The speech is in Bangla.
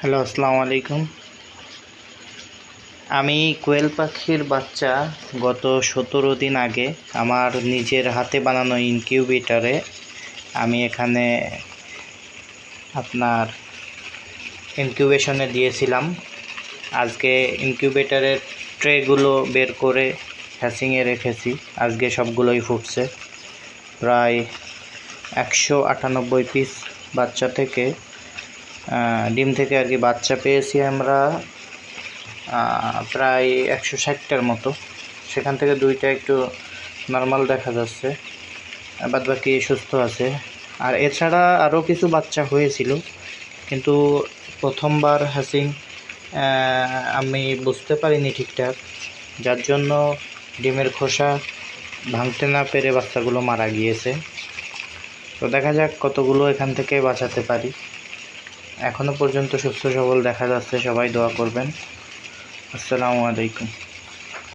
হ্যালো, আসসালামু আলাইকুম। আমি কোয়েল পাখির বাচ্চা গত 17 দিন আগে আমার নিজের হাতে বানানো ইনকিউবেটরে আমি এখানে আপনার ইনকিউবেশনে দিয়েছিলাম। আজকে ইনকিউবেটরের ট্রেগুলো বের করে হ্যাচিংয়ে রেখেছি। আজকে সবগুলোই ফুটছে। প্রায় 198 পিস বাচ্চা থেকে ডিম থেকে আর কি বাচ্চা পেয়েছি আমরা প্রায় 160টার মতো। সেখান থেকে 2টা একটু নর্মাল দেখা যাচ্ছে, বাদ বাকি সুস্থ আছে। আর এছাড়া আরও কিছু বাচ্চা হয়েছিল, কিন্তু প্রথমবার হ্যাচিং আমি বুঝতে পারিনি ঠিকঠাক, যার জন্য ডিমের খোসা ভাঙতে না পেরে বাচ্চাগুলো মারা গিয়েছে। তো দেখা যাক কতগুলো এখান থেকে বাঁচাতে পারি। এখনও পর্যন্ত সুস্থ সবল দেখা যাচ্ছে। সবাই দোয়া করবেন। আসসালামু আলাইকুম।